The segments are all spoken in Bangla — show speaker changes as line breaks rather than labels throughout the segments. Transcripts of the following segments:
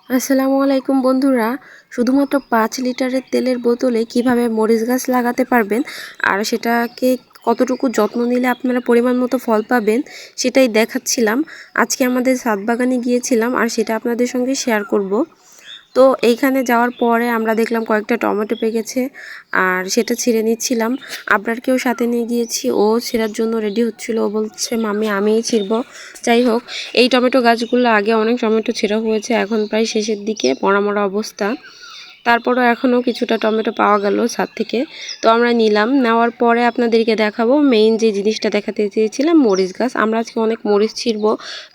আসসালামু আলাইকুম বন্ধুরা, শুধুমাত্র 5 লিটারের তেলের বোতলে কিভাবে মরিচ গাছ লাগাতে পারবেন আর সেটাকে কতটুকু যত্ন নিলে আপনারা পরিমাণ মতো ফল পাবেন সেটাই দেখাচ্ছিলাম। আজকে আমাদের ছাদ বাগানে গিয়েছিলাম আর সেটা আপনাদের সঙ্গে শেয়ার করব। তো এইখানে যাওয়ার পরে আমরা দেখলাম কয়েকটা টমেটো পেকেছে আর সেটা ছিঁড়ে নিচ্ছিলাম। আবরারকেও সাথে নিয়ে গিয়েছি, ও ছিঁড়ার জন্য রেডি হচ্ছিল। ও বলছে মাম্মি আমিই ছিঁড়বো। যাই হোক, এই টমেটো গাছগুলো আগে অনেক টমেটো ছিঁড়া হয়েছে, এখন প্রায় শেষের দিকে মরা মরা অবস্থা। তারপরও এখনও কিছুটা টমেটো পাওয়া গেল ছাদ থেকে, তো আমরা নিলাম। নেওয়ার পরে আপনাদেরকে দেখাবো মেইন যে জিনিসটা দেখাতে চেয়েছিলাম, মরিচ গাছ। আমরা আজকে অনেক মরিচ ছিঁড়বো,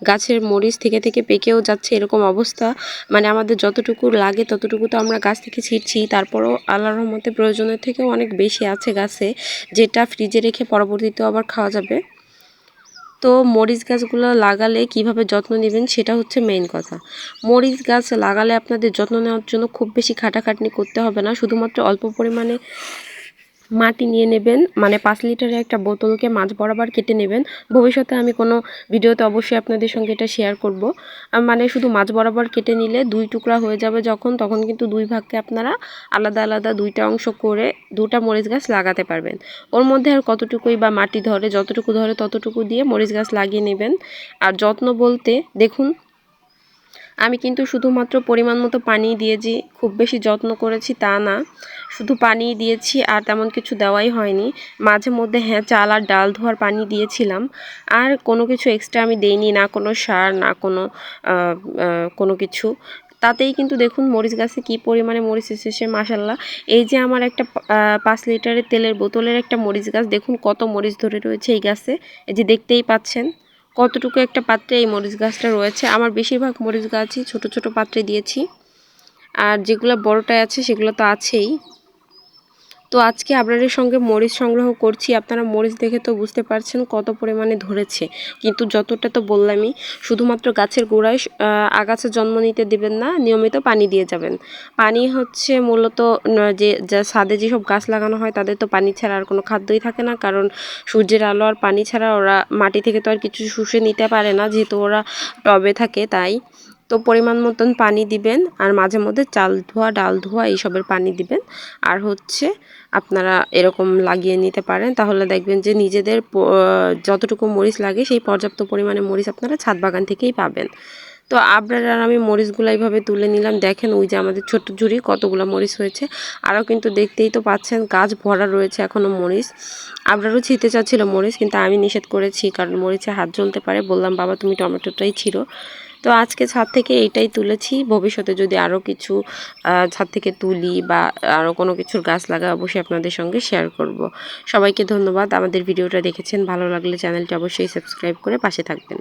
গাছের মরিচ থেকে থেকে পেকেও যাচ্ছে এরকম অবস্থা। মানে আমাদের যতটুকু লাগে ততটুকু তো আমরা গাছ থেকে ছিঁড়ছি, তারপরও আল্লাহর রহমতে প্রয়োজনের থেকেও অনেক বেশি আছে গাছে, যেটা ফ্রিজে রেখে পরবর্তীতেও আবার খাওয়া যাবে। তো মরিচ গাছগুলো লাগালে কিভাবে যত্ন নেবেন সেটা হচ্ছে মেইন কথা। মরিচ গাছ লাগালে আপনাদের যত্ন নেওয়ার জন্য খুব বেশি খাটাখাটনি করতে হবে না, শুধুমাত্র অল্প পরিমাণে মাটি নিয়ে নেবেন। মানে 5 লিটারের একটা বোতলকে মাঝ বরাবর কেটে নেবেন। ভবিষ্যতে আমি কোনো ভিডিওতে অবশ্যই আপনাদের সঙ্গে এটা শেয়ার করব। মানে শুধু মাঝ বরাবর কেটে নিলে 2 টুকরা হয়ে যাবে তখন কিন্তু 2 ভাগে আপনারা আলাদা আলাদা 2টা অংশ করে 2টা মরিচ গাছ লাগাতে পারবেন। ওর মধ্যে আর কতটুকুই বা মাটি ধরে, যতটুকু ধরে ততটুকু দিয়ে মরিচ গাছ লাগিয়ে নেবেন। আর যত্ন বলতে দেখুন, আমি কিন্তু শুধুমাত্র পরিমাণ মতো পানি দিয়েছি, খুব বেশি যত্ন করেছি তা না, শুধু পানি দিয়েছি আর তেমন কিছু দেওয়াই হয়নি। মাঝে মধ্যে হ্যাঁ চাল আর ডাল ধোয়ার পানি দিয়েছিলাম, আর কোনো কিছু এক্সট্রা আমি দেইনি, না কোনো সার না কোনো কিছু। তাতেই কিন্তু দেখুন মরিচ গাছে কী পরিমাণে মরিচ এসেছে মাশাল্লাহ। এই যে আমার একটা 5 লিটারের তেলের বোতলের একটা মরিচ গাছ, দেখুন কত মরিচ ধরে রয়েছে এই গাছে। এই যে দেখতেই পাচ্ছেন কতটুকু একটা পাত্রে এই মরিচ গাছটা রয়েছে। আমার বেশিরভাগ মরিচ গাছই ছোট ছোট পাত্রে দিয়েছি, আর যেগুলো বড়টায় আছে সেগুলো তো আছেই। তো আজকে আপনাদের সঙ্গে মরিচ সংগ্রহ করছি, আপনারা মরিচ দেখে তো বুঝতে পারছেন কত পরিমাণে ধরেছে। কিন্তু যতটা তো বললামই, শুধুমাত্র গাছের গোড়ায় আগাছা জন্ম নিতে দেবেন না, নিয়মিত পানি দিয়ে যাবেন। পানি হচ্ছে মূলত যে ছাদে যেসব গাছ লাগানো হয় তাদের তো পানি ছাড়া আর কোনো খাদ্যই থাকে না, কারণ সূর্যের আলো আর পানি ছাড়া ওরা মাটি থেকে তো আর কিছু শুষে নিতে পারে না, যেহেতু ওরা টবে থাকে। তাই তো পরিমাণ মতন পানি দিবেন, আর মাঝে মধ্যে চাল ধোয়া ডাল ধোয়া এইসবের পানি দিবেন। আর হচ্ছে আপনারা এরকম লাগিয়ে নিতে পারেন, তাহলে দেখবেন যে নিজেদের যতটুকু মরিচ লাগে সেই পর্যাপ্ত পরিমাণে মরিচ আপনারা ছাদ বাগান থেকেই পাবেন। তো আপনারা আর আমি মরিচগুলো এইভাবে তুলে নিলাম। দেখেন ওই যে আমাদের ছোট্ট ঝুড়ি কতগুলো মরিচ হয়েছে, আরও কিন্তু দেখতেই তো পাচ্ছেন গাছ ভরা রয়েছে এখনও মরিচ। আপনারও ছিঁড়তে চাচ্ছিল মরিচ, কিন্তু আমি নিষেধ করেছি, কারণ মরিচে হাত জ্বলতে পারে। বললাম বাবা তুমি টমেটোটাই ছিঁড়ো। তো আজকে ছাদ থেকে এইটাই তুলেছি, ভবিষ্যতে যদি আরও কিছু ছাদ থেকে তুলি বা আরও কোনো কিছুর গাছ লাগাই অবশ্যই আপনাদের সঙ্গে শেয়ার করব। সবাইকে ধন্যবাদ, আমাদের ভিডিওটা দেখেছেন। ভালো লাগলে চ্যানেলটি অবশ্যই সাবস্ক্রাইব করে পাশে থাকবেন।